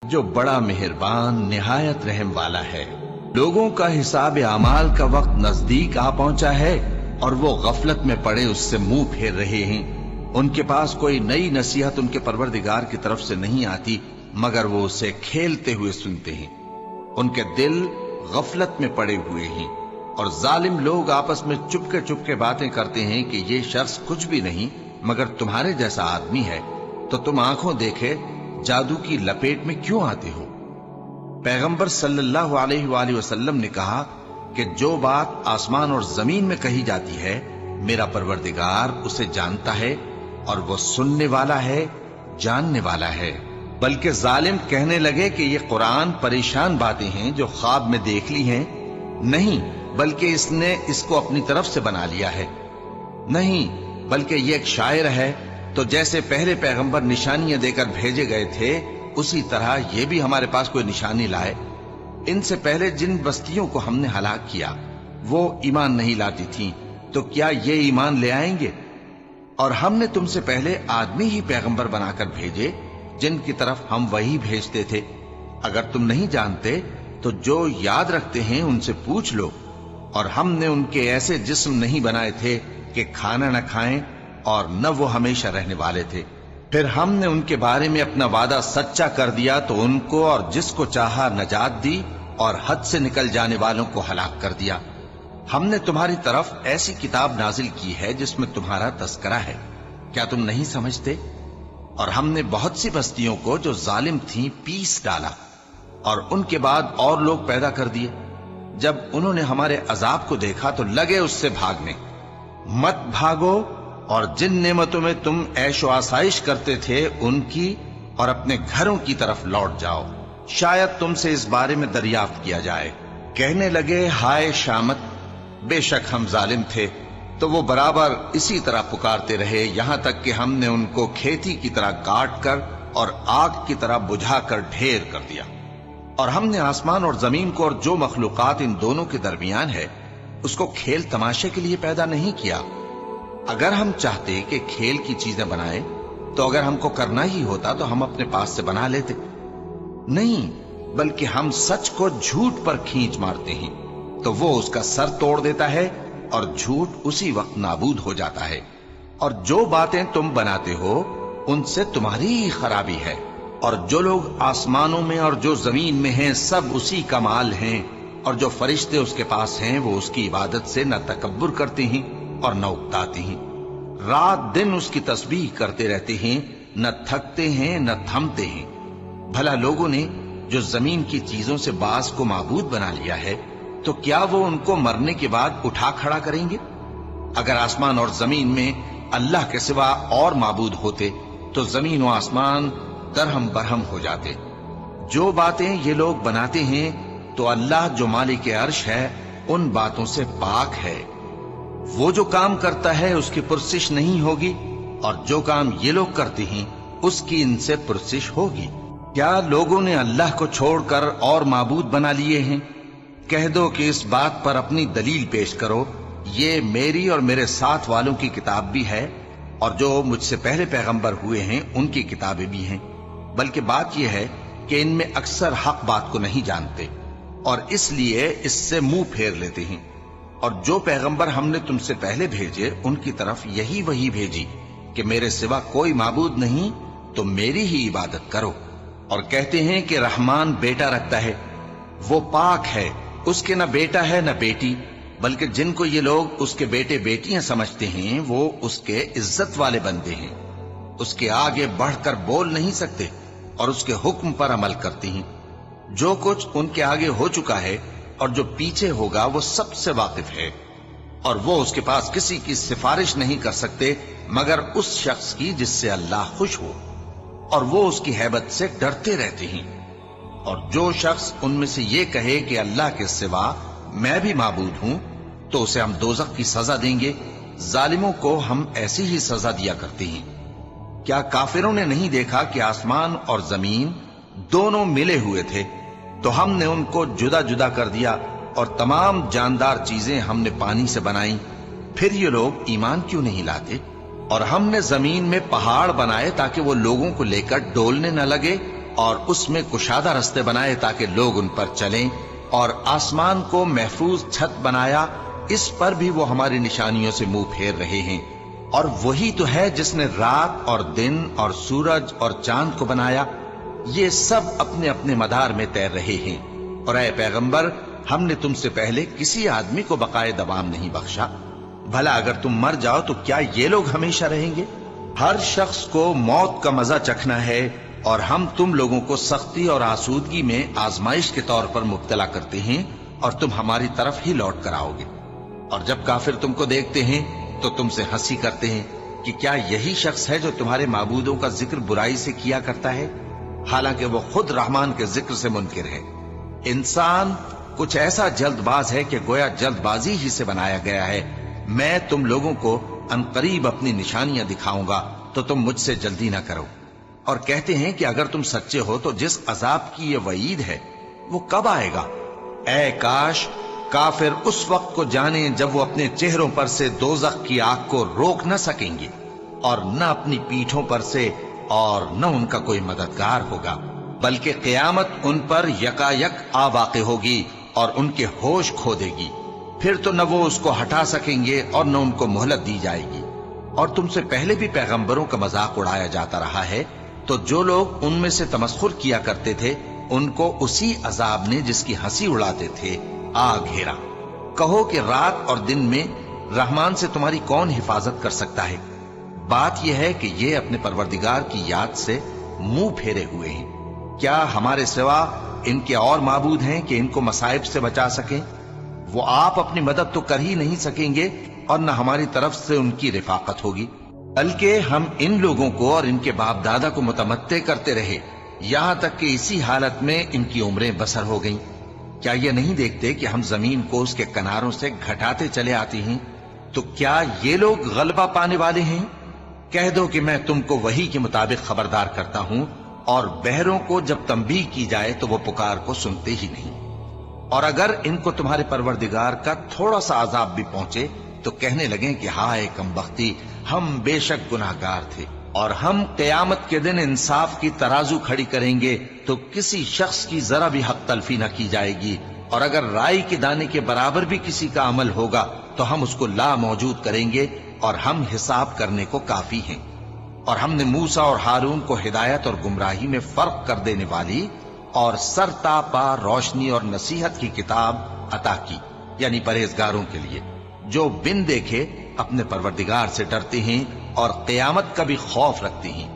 جو بڑا مہربان نہایت رحم والا ہے۔ لوگوں کا حساب اعمال کا وقت نزدیک آ پہنچا ہے اور وہ غفلت میں پڑے اس سے منہ پھیر رہے ہیں۔ ان کے پاس کوئی نئی نصیحت ان کے پروردگار کی طرف سے نہیں آتی مگر وہ اسے کھیلتے ہوئے سنتے ہیں۔ ان کے دل غفلت میں پڑے ہوئے ہیں اور ظالم لوگ آپس میں چپکے باتیں کرتے ہیں کہ یہ شخص کچھ بھی نہیں مگر تمہارے جیسا آدمی ہے، تو تم آنکھوں دیکھے جادو کی لپیٹ میں کیوں آتے ہو؟ پیغمبر صلی اللہ علیہ وآلہ وسلم نے کہا کہ جو بات آسمان اور زمین میں کہی جاتی ہے میرا پروردگار اسے جانتا ہے اور وہ سننے والا ہے، جاننے والا ہے۔ بلکہ ظالم کہنے لگے کہ یہ قرآن پریشان باتیں ہیں جو خواب میں دیکھ لی ہیں۔ نہیں، بلکہ اس نے اس کو اپنی طرف سے بنا لیا ہے۔ نہیں، بلکہ یہ ایک شاعر ہے۔ تو جیسے پہلے پیغمبر نشانیاں دے کر بھیجے گئے تھے اسی طرح یہ بھی ہمارے پاس کوئی نشانی لائے۔ ان سے پہلے جن بستیوں کو ہم نے ہلاک کیا وہ ایمان نہیں لاتی تھیں، تو کیا یہ ایمان لے آئیں گے؟ اور ہم نے تم سے پہلے آدمی ہی پیغمبر بنا کر بھیجے جن کی طرف ہم وہی بھیجتے تھے۔ اگر تم نہیں جانتے تو جو یاد رکھتے ہیں ان سے پوچھ لو۔ اور ہم نے ان کے ایسے جسم نہیں بنائے تھے کہ کھانا نہ کھائیں اور نہ وہ ہمیشہ رہنے والے تھے۔ پھر ہم نے ان کے بارے میں اپنا وعدہ سچا کر دیا تو ان کو اور جس کو چاہا نجات دی اور حد سے نکل جانے والوں کو ہلاک کر دیا۔ ہم نے تمہاری طرف ایسی کتاب نازل کی ہے جس میں تمہارا تذکرہ ہے، کیا تم نہیں سمجھتے؟ اور ہم نے بہت سی بستیوں کو جو ظالم تھیں پیس ڈالا اور ان کے بعد اور لوگ پیدا کر دیے۔ جب انہوں نے ہمارے عذاب کو دیکھا تو لگے اس سے بھاگنے۔ مت بھاگو اور جن نعمتوں میں تم عیش و آسائش کرتے تھے ان کی اور اپنے گھروں کی طرف لوٹ جاؤ، شاید تم سے اس بارے میں دریافت کیا جائے۔ کہنے لگے ہائے شامت، بے شک ہم ظالم تھے۔ تو وہ برابر اسی طرح پکارتے رہے یہاں تک کہ ہم نے ان کو کھیتی کی طرح کاٹ کر اور آگ کی طرح بجھا کر ڈھیر کر دیا۔ اور ہم نے آسمان اور زمین کو اور جو مخلوقات ان دونوں کے درمیان ہے اس کو کھیل تماشے کے لیے پیدا نہیں کیا۔ اگر ہم چاہتے کہ کھیل کی چیزیں بنائیں تو اگر ہم کو کرنا ہی ہوتا تو ہم اپنے پاس سے بنا لیتے۔ نہیں، بلکہ ہم سچ کو جھوٹ پر کھینچ مارتے ہیں تو وہ اس کا سر توڑ دیتا ہے اور جھوٹ اسی وقت نابود ہو جاتا ہے۔ اور جو باتیں تم بناتے ہو ان سے تمہاری ہی خرابی ہے۔ اور جو لوگ آسمانوں میں اور جو زمین میں ہیں سب اسی کا مال ہیں، اور جو فرشتے اس کے پاس ہیں وہ اس کی عبادت سے نہ تکبر کرتے ہیں اور نہ اکتاتے ہیں۔ رات دن اس کی تسبیح کرتے رہتے ہیں، نہ تھکتے ہیں نہ تھمتے ہیں۔ بھلا لوگوں نے جو زمین کی چیزوں سے بعض کو معبود بنا لیا ہے تو کیا وہ ان کو مرنے کے بعد اٹھا کھڑا کریں گے؟ اگر آسمان اور زمین میں اللہ کے سوا اور معبود ہوتے تو زمین و آسمان درہم برہم ہو جاتے۔ جو باتیں یہ لوگ بناتے ہیں تو اللہ جو مالک عرش ہے ان باتوں سے پاک ہے۔ وہ جو کام کرتا ہے اس کی پرسش نہیں ہوگی، اور جو کام یہ لوگ کرتے ہیں اس کی ان سے پرسش ہوگی۔ کیا لوگوں نے اللہ کو چھوڑ کر اور معبود بنا لیے ہیں؟ کہہ دو کہ اس بات پر اپنی دلیل پیش کرو، یہ میری اور میرے ساتھ والوں کی کتاب بھی ہے اور جو مجھ سے پہلے پیغمبر ہوئے ہیں ان کی کتابیں بھی ہیں۔ بلکہ بات یہ ہے کہ ان میں اکثر حق بات کو نہیں جانتے اور اس لیے اس سے منہ پھیر لیتے ہیں۔ اور جو پیغمبر ہم نے تم سے پہلے بھیجے ان کی طرف یہی وحی بھیجی کہ میرے سوا کوئی معبود نہیں تو میری ہی عبادت کرو۔ اور کہتے ہیں کہ رحمان بیٹا رکھتا ہے، وہ پاک ہے، اس کے نہ بیٹا ہے نہ بیٹی، بلکہ جن کو یہ لوگ اس کے بیٹے بیٹیاں سمجھتے ہیں وہ اس کے عزت والے بندے ہیں۔ اس کے آگے بڑھ کر بول نہیں سکتے اور اس کے حکم پر عمل کرتے ہیں۔ جو کچھ ان کے آگے ہو چکا ہے اور جو پیچھے ہوگا وہ سب سے واقف ہے، اور وہ اس کے پاس کسی کی سفارش نہیں کر سکتے مگر اس شخص کی جس سے اللہ خوش ہو، اور وہ اس کی ہیبت سے ڈرتے رہتے ہیں۔ اور جو شخص ان میں سے یہ کہے کہ اللہ کے سوا میں بھی معبود ہوں تو اسے ہم دوزخ کی سزا دیں گے۔ ظالموں کو ہم ایسی ہی سزا دیا کرتے ہیں۔ کیا کافروں نے نہیں دیکھا کہ آسمان اور زمین دونوں ملے ہوئے تھے تو ہم نے ان کو جدا جدا کر دیا اور تمام جاندار چیزیں ہم نے پانی سے بنائیں، پھر یہ لوگ ایمان کیوں نہیں لاتے؟ اور ہم نے زمین میں پہاڑ بنائے تاکہ وہ لوگوں کو لے کر ڈولنے نہ لگے اور اس میں کشادہ رستے بنائے تاکہ لوگ ان پر چلیں، اور آسمان کو محفوظ چھت بنایا، اس پر بھی وہ ہماری نشانیوں سے منہ پھیر رہے ہیں۔ اور وہی تو ہے جس نے رات اور دن اور سورج اور چاند کو بنایا، یہ سب اپنے اپنے مدار میں تیر رہے ہیں۔ اور اے پیغمبر، ہم نے تم سے پہلے کسی آدمی کو بقائے دوام نہیں بخشا، بھلا اگر تم مر جاؤ تو کیا یہ لوگ ہمیشہ رہیں گے؟ ہر شخص کو موت کا مزہ چکھنا ہے، اور ہم تم لوگوں کو سختی اور آسودگی میں آزمائش کے طور پر مبتلا کرتے ہیں، اور تم ہماری طرف ہی لوٹ کر آؤ گے۔ اور جب کافر تم کو دیکھتے ہیں تو تم سے ہنسی کرتے ہیں کہ کیا یہی شخص ہے جو تمہارے معبودوں کا ذکر برائی سے کیا کرتا ہے، حالانکہ وہ خود رحمان کے ذکر سے منکر ہے۔ انسان کچھ ایسا جلد باز ہے کہ گویا جلد بازی ہی سے بنایا گیا ہے۔ میں تم لوگوں کو عنقریب اپنی نشانیاں دکھاؤں گا تو تم مجھ سے جلدی نہ کرو۔ اور کہتے ہیں کہ اگر تم سچے ہو تو جس عذاب کی یہ وعید ہے وہ کب آئے گا؟ اے کاش کافر اس وقت کو جانیں جب وہ اپنے چہروں پر سے دوزخ کی آگ کو روک نہ سکیں گے، اور نہ اپنی پیٹھوں پر سے، اور نہ ان کا کوئی مددگار ہوگا، بلکہ قیامت ان پر یکا یک آ واقع ہوگی اور ان کے ہوش کھو دے گی۔ پھر تو نہ وہ اس کو ہٹا سکیں گے اور نہ ان کو مہلت دی جائے گی۔ اور تم سے پہلے بھی پیغمبروں کا مذاق اڑایا جاتا رہا ہے، تو جو لوگ ان میں سے تمسخر کیا کرتے تھے ان کو اسی عذاب نے جس کی ہنسی اڑاتے تھے آ گھیرا۔ کہو کہ رات اور دن میں رحمان سے تمہاری کون حفاظت کر سکتا ہے؟ بات یہ ہے کہ یہ اپنے پروردگار کی یاد سے منہ پھیرے ہوئے ہیں۔ کیا ہمارے سوا ان کے اور معبود ہیں کہ ان کو مصائب سے بچا سکیں؟ وہ آپ اپنی مدد تو کر ہی نہیں سکیں گے، اور نہ ہماری طرف سے ان کی رفاقت ہوگی، بلکہ ہم ان لوگوں کو اور ان کے باپ دادا کو متمتع کرتے رہے، یہاں تک کہ اسی حالت میں ان کی عمریں بسر ہو گئیں۔ کیا یہ نہیں دیکھتے کہ ہم زمین کو اس کے کناروں سے گھٹاتے چلے آتے ہیں؟ تو کیا یہ لوگ غلبہ پانے والے ہیں؟ کہہ دو کہ میں تم کو وحی کے مطابق خبردار کرتا ہوں، اور بہروں کو جب تنبیہ کی جائے تو وہ پکار کو سنتے ہی نہیں۔ اور اگر ان کو تمہارے پروردگار کا تھوڑا سا عذاب بھی پہنچے تو کہنے لگیں کہ ہائے کمبختی، ہم بے شک گناہگار تھے۔ اور ہم قیامت کے دن انصاف کی ترازو کھڑی کریں گے تو کسی شخص کی ذرا بھی حق تلفی نہ کی جائے گی، اور اگر رائی کے دانے کے برابر بھی کسی کا عمل ہوگا تو ہم اس کو لا موجود کریں گے، اور ہم حساب کرنے کو کافی ہیں۔ اور ہم نے موسیٰ اور ہارون کو ہدایت اور گمراہی میں فرق کر دینے والی اور سر تا پا روشنی اور نصیحت کی کتاب عطا کی، یعنی پرہیزگاروں کے لیے جو بن دیکھے اپنے پروردگار سے ڈرتے ہیں اور قیامت کا بھی خوف رکھتے ہیں۔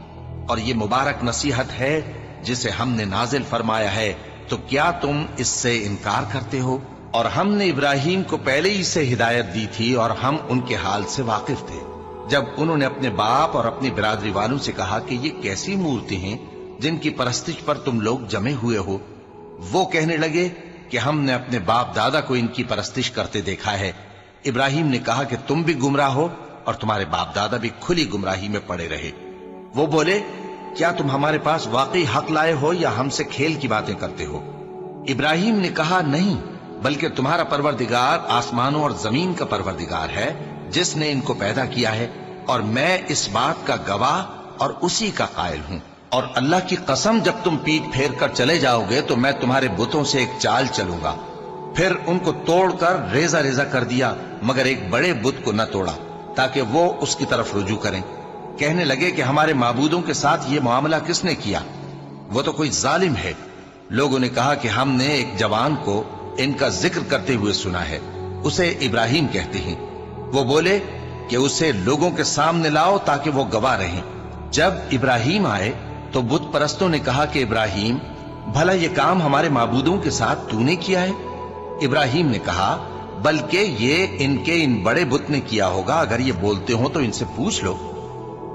اور یہ مبارک نصیحت ہے جسے ہم نے نازل فرمایا ہے، تو کیا تم اس سے انکار کرتے ہو؟ اور ہم نے ابراہیم کو پہلے ہی سے ہدایت دی تھی، اور ہم ان کے حال سے واقف تھے جب انہوں نے اپنے باپ اور اپنی برادری والوں سے کہا کہ یہ کیسی مورتی ہیں جن کی پرستش پر تم لوگ جمے ہوئے ہو۔ وہ کہنے لگے کہ ہم نے اپنے باپ دادا کو ان کی پرستش کرتے دیکھا ہے۔ ابراہیم نے کہا کہ تم بھی گمراہ ہو اور تمہارے باپ دادا بھی کھلی گمراہی میں پڑے رہے۔ وہ بولے کیا تم ہمارے پاس واقعی حق لائے ہو یا ہم سے کھیل کی باتیں کرتے ہو؟ ابراہیم نے کہا نہیں، بلکہ تمہارا پروردگار آسمانوں اور زمین کا پروردگار ہے جس نے ان کو پیدا کیا ہے، اور میں اس بات کا گواہ اور اسی کا قائل ہوں۔ اور اللہ کی قسم جب تم پیٹ پھیر کر چلے جاؤ گے تو میں تمہارے بتوں سے ایک چال چلوں گا۔ پھر ان کو توڑ کر ریزہ ریزہ کر دیا، مگر ایک بڑے بت کو نہ توڑا تاکہ وہ اس کی طرف رجوع کریں۔ کہنے لگے کہ ہمارے معبودوں کے ساتھ یہ معاملہ کس نے کیا؟ وہ تو کوئی ظالم ہے۔ لوگوں نے کہا کہ ہم نے ایک جوان کو ان کا ذکر کرتے ہوئے سنا ہے، اسے ابراہیم کہتے ہیں۔ وہ بولے کہ اسے لوگوں کے سامنے لاؤ تاکہ وہ گواہ رہیں۔ جب ابراہیم آئے تو بت پرستوں نے کہا کہ ابراہیم، بھلا یہ کام ہمارے معبودوں کے ساتھ تو نے کیا ہے؟ ابراہیم نے کہا بلکہ یہ ان کے ان بڑے بت نے کیا ہوگا، اگر یہ بولتے ہوں تو ان سے پوچھ لو۔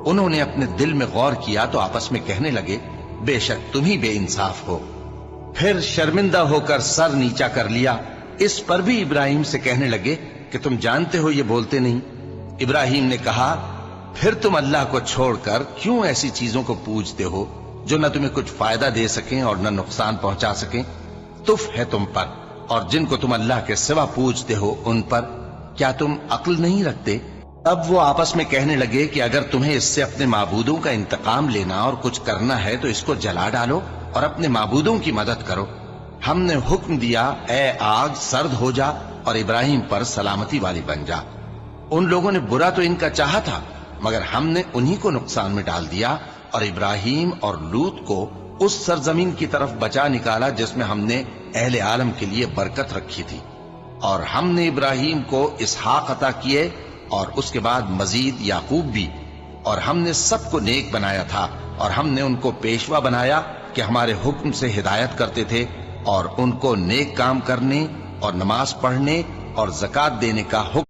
انہوں نے اپنے دل میں غور کیا تو آپس میں کہنے لگے بے شک تم ہی بے انصاف ہو۔ پھر شرمندہ ہو کر سر نیچا کر لیا۔ اس پر بھی ابراہیم سے کہنے لگے کہ تم جانتے ہو یہ بولتے نہیں۔ ابراہیم نے کہا پھر تم اللہ کو چھوڑ کر کیوں ایسی چیزوں کو پوجتے ہو جو نہ تمہیں کچھ فائدہ دے سکیں اور نہ نقصان پہنچا سکیں؟ تف ہے تم پر اور جن کو تم اللہ کے سوا پوجتے ہو ان پر، کیا تم عقل نہیں رکھتے؟ اب وہ آپس میں کہنے لگے کہ اگر تمہیں اس سے اپنے معبودوں کا انتقام لینا اور کچھ کرنا ہے تو اس کو جلا ڈالو اور اپنے معبودوں کی مدد کرو۔ ہم نے حکم دیا اے آگ سرد ہو جا اور ابراہیم پر سلامتی والی بن جا۔ ان لوگوں نے برا تو ان کا چاہا تھا، مگر ہم نے انہی کو نقصان میں ڈال دیا اور ابراہیم اور لوط کو اس سرزمین کی طرف بچا نکالا جس میں ہم نے اہل عالم کے لیے برکت رکھی تھی۔ اور ہم نے ابراہیم کو اسحاق عطا کیے اور اس کے بعد مزید یعقوب بھی، اور ہم نے سب کو نیک بنایا تھا، اور ہم نے ان کو پیشوا بنایا کہ ہمارے حکم سے ہدایت کرتے تھے، اور ان کو نیک کام کرنے اور نماز پڑھنے اور زکوٰۃ دینے کا حکم